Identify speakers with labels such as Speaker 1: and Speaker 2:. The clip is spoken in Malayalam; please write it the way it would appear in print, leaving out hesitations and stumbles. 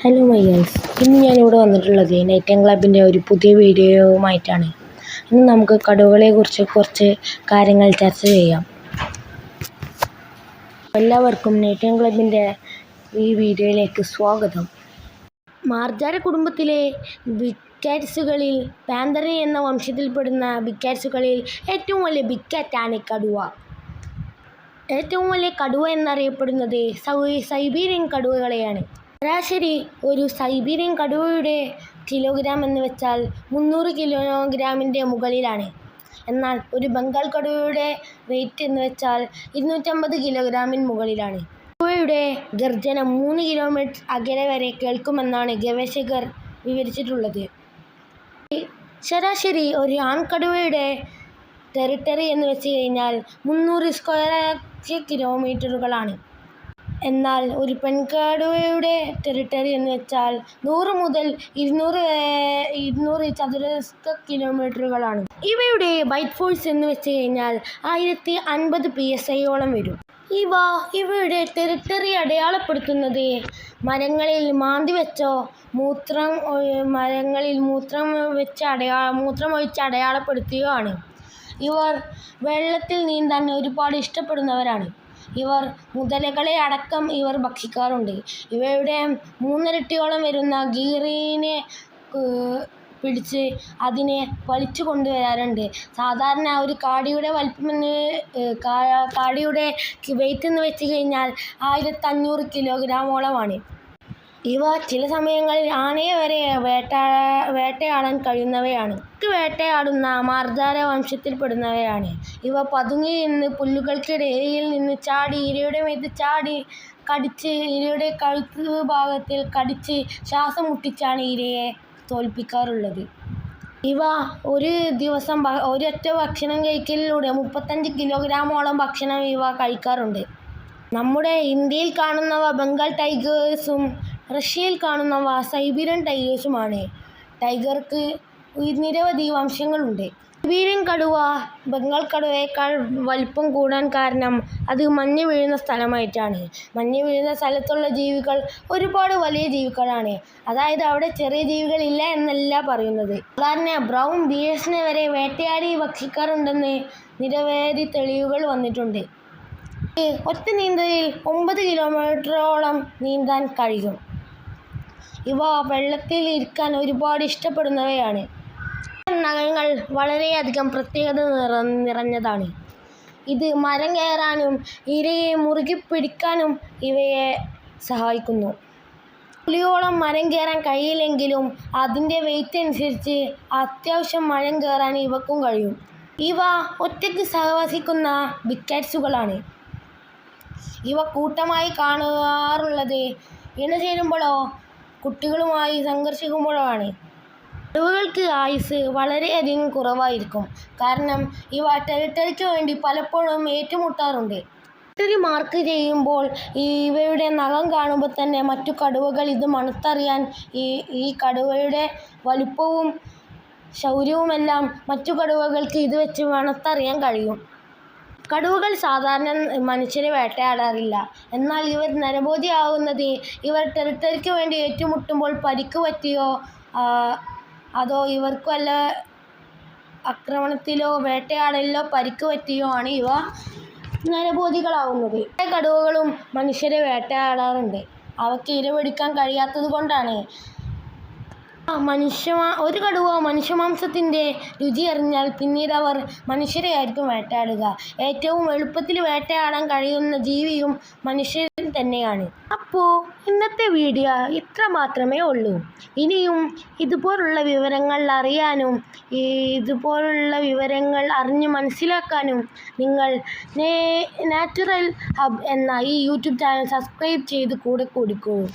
Speaker 1: ഹലോ മൈ ഇന്ന് ഞാനിവിടെ വന്നിട്ടുള്ളത് നൈറ്റിംഗ് ക്ലബിൻ്റെ ഒരു പുതിയ വീഡിയോയുമായിട്ടാണ്. ഇന്ന് നമുക്ക് കടുവകളെക്കുറിച്ച് കുറച്ച് കാര്യങ്ങൾ ചർച്ച ചെയ്യാം. എല്ലാവർക്കും നൈറ്റിംഗ് ക്ലബിൻ്റെ ഈ വീഡിയോയിലേക്ക് സ്വാഗതം. മാർജാര കുടുംബത്തിലെ ബിഗ് കാറ്റ്സുകളിൽ പാന്തറി എന്ന വംശത്തിൽപ്പെടുന്ന ബിഗ് കാറ്റ്സുകളിൽ ഏറ്റവും വലിയ ബിഗ് കാറ്റാണ് കടുവ. ഏറ്റവും വലിയ കടുവ എന്നറിയപ്പെടുന്നത് സൈബീരിയൻ കടുവകളെയാണ്. ശരാശരി ഒരു സൈബീരിയൻ കടുവയുടെ കിലോഗ്രാം എന്ന് വെച്ചാൽ 300 കിലോഗ്രാമിൻ്റെ മുകളിലാണ്. എന്നാൽ ഒരു ബംഗാൾ കടുവയുടെ വെയ്റ്റ് എന്ന് വെച്ചാൽ 250 കിലോഗ്രാമിന് മുകളിലാണ്. കടുവയുടെ ഗർജനം 3 കിലോമീറ്റർ അകലെ വരെ കേൾക്കുമെന്നാണ് ഗവേഷകർ വിവരിച്ചിട്ടുള്ളത്. ശരാശരി ഒരു ആൺകടുവയുടെ ടെറിട്ടറി എന്ന് വെച്ച് കഴിഞ്ഞാൽ 300 സ്ക്വയർ കിലോമീറ്ററുകളാണ്. എന്നാൽ ഒരു പെൺകടുവയുടെ ടെറിട്ടറി എന്ന് വെച്ചാൽ 100 മുതൽ 200 ചതുരശ്ര കിലോമീറ്ററുകളാണ്. ഇവയുടെ ബൈറ്റ് ഫോഴ്സ് എന്ന് വെച്ച് കഴിഞ്ഞാൽ 1050 PSI വരും. ഇവയുടെ ടെറിട്ടറി അടയാളപ്പെടുത്തുന്നത് മരങ്ങളിൽ മാന്തി വെച്ചോ മൂത്രമൊഴിച്ച് അടയാളപ്പെടുത്തുകയോ ആണ്. ഇവർ വെള്ളത്തിൽ നീന്താൻ ഒരുപാട് ഇഷ്ടപ്പെടുന്നവരാണ്. ഇവർ മുതലകളെ അടക്കം ഭക്ഷിക്കാറുണ്ട്. ഇവയുടെ 3 ഇരട്ടിയോളം വരുന്ന ഗീറിനെ പിടിച്ച് അതിനെ വലിച്ചു കൊണ്ടുവരാറുണ്ട്. സാധാരണ ഒരു കാടിയുടെ കാടിയുടെ വെയ്റ്റ് എന്ന് വെച്ച് കഴിഞ്ഞാൽ 1500 കിലോഗ്രാമോളമാണ്. ഇവ ചില സമയങ്ങളിൽ ആനയെ വരെ വേട്ടയാടാൻ കഴിയുന്നവയാണ്. വേട്ടയാടുന്ന മാർജാര വംശത്തിൽപ്പെടുന്നവയാണ്. ഇവ പതുങ്ങി നിന്ന് പുല്ലുകൾക്കിടയിൽ നിന്ന് ചാടി ഇരയുടെ മേത്ത് കടിച്ച് ഇരയുടെ കഴുത്ത് ഭാഗത്തിൽ കടിച്ച് ശ്വാസം മുട്ടിച്ചാണ് ഇരയെ തോൽപ്പിക്കാറുള്ളത്. ഇവ ഒരു ദിവസം ഒരൊറ്റ ഭക്ഷണം കഴിക്കലിലൂടെ 35 കിലോഗ്രാമോളം ഭക്ഷണം ഇവ കഴിക്കാറുണ്ട്. നമ്മുടെ ഇന്ത്യയിൽ കാണുന്നവ ബംഗാൾ ടൈഗേഴ്സും റഷ്യയിൽ കാണുന്നവ സൈബീരിയൻ ടൈഗേഴ്സുമാണ്. ടൈഗർക്ക് നിരവധി വംശങ്ങളുണ്ട്. സൈബീരിയൻ കടുവ ബംഗാൾ കടുവയേക്കാൾ വലിപ്പം കൂടാൻ കാരണം അത് മഞ്ഞ് വീഴുന്ന സ്ഥലമായിട്ടാണ്. മഞ്ഞ് വീഴുന്ന സ്ഥലത്തുള്ള ജീവികൾ ഒരുപാട് വലിയ ജീവികളാണ്. അതായത് അവിടെ ചെറിയ ജീവികൾ ഇല്ല എന്നല്ല പറയുന്നത്. സാധാരണ ബ്രൗൺ ബിയേഴ്സിനെ വരെ വേട്ടയാടി ഭക്ഷിക്കാറുണ്ടെന്ന് നിരവധി തെളിവുകൾ വന്നിട്ടുണ്ട്. ഒറ്റ നീന്തലിൽ 9 കിലോമീറ്ററോളം നീന്താൻ കഴിയും. ഇവ വെള്ളത്തിൽ ഇരിക്കാൻ ഒരുപാട് ഇഷ്ടപ്പെടുന്നവയാണ്. നഖങ്ങൾ വളരെയധികം പ്രത്യേകത നിറഞ്ഞതാണ്. ഇത് മരം കയറാനും ഇരയെ മുറുകെ പിടിക്കാനും ഇവയെ സഹായിക്കുന്നു. പുലിയോളം മരം കയറാൻ കഴിയില്ലെങ്കിലും അതിൻ്റെ വെയ്റ്റ് അനുസരിച്ച് അത്യാവശ്യം മരം കയറാൻ ഇവക്കും കഴിയും. ഇവ ഒറ്റയ്ക്ക് സഹവസിക്കുന്ന ബിഗ് കാറ്റ്സുകളാണ്. ഇവ കൂട്ടമായി കാണാറുള്ളത് ഇണചേരുമ്പോഴോ കുട്ടികളുമായി സംഘർഷിക്കുമ്പോഴോ ആണ്. കടുവകൾക്ക് ആയുസ് വളരെയധികം കുറവായിരിക്കും. കാരണം ഇവ ടെറിട്ടറിക്ക് വേണ്ടി പലപ്പോഴും ഏറ്റുമുട്ടാറുണ്ട്. ടെറിട്ടറി മാർക്ക് ചെയ്യുമ്പോൾ ഇവയുടെ നഖം കാണുമ്പോൾ തന്നെ മറ്റു കടുവകൾ ഇത് മണത്തറിയാൻ ഈ കടുവയുടെ വലിപ്പവും ശൗര്യവുമെല്ലാം മറ്റു കടുവകൾക്ക് ഇത് വെച്ച് മണത്തറിയാൻ കഴിയും. കടുവകൾ സാധാരണ മനുഷ്യരെ വേട്ടയാടാറില്ല. എന്നാൽ ഇവർ നരഭോജിയാവുന്നത് ഇവർ ടെറിട്ടറിക്ക് വേണ്ടി ഏറ്റുമുട്ടുമ്പോൾ പരിക്ക് പറ്റിയോ അതോ ഇവർക്ക് വല്ല ആക്രമണത്തിലോ വേട്ടയാടലിലോ പരിക്ക് പറ്റിയോ ആണ് ഇവ നരഭോജികളാവുന്നത്. പല കടുവകളും മനുഷ്യരെ വേട്ടയാടാറുണ്ട്. അവയ്ക്ക് ഇര പിടിക്കാൻ കഴിയാത്തത് കൊണ്ടാണ്. ഒരു കടുവ മനുഷ്യമാംസത്തിൻ്റെ രുചി അറിഞ്ഞാൽ പിന്നീട് അവർ മനുഷ്യരെയായിരിക്കും വേട്ടയാടുക. ഏറ്റവും എളുപ്പത്തിൽ വേട്ടയാടാൻ കഴിയുന്ന ജീവിയും മനുഷ്യൻ തന്നെയാണ്. അപ്പോൾ ഇന്നത്തെ വീഡിയോ ഇത്ര മാത്രമേ ഉള്ളൂ. ഇനിയും ഇതുപോലുള്ള വിവരങ്ങൾ അറിയാനും ഇതുപോലുള്ള വിവരങ്ങൾ അറിഞ്ഞ് മനസ്സിലാക്കാനും നിങ്ങൾ നാച്ചുറൽ ഹബ് എന്ന ഈ യൂട്യൂബ് ചാനൽ സബ്സ്ക്രൈബ് ചെയ്ത് കൂടെ കൂടിക്കോളൂ.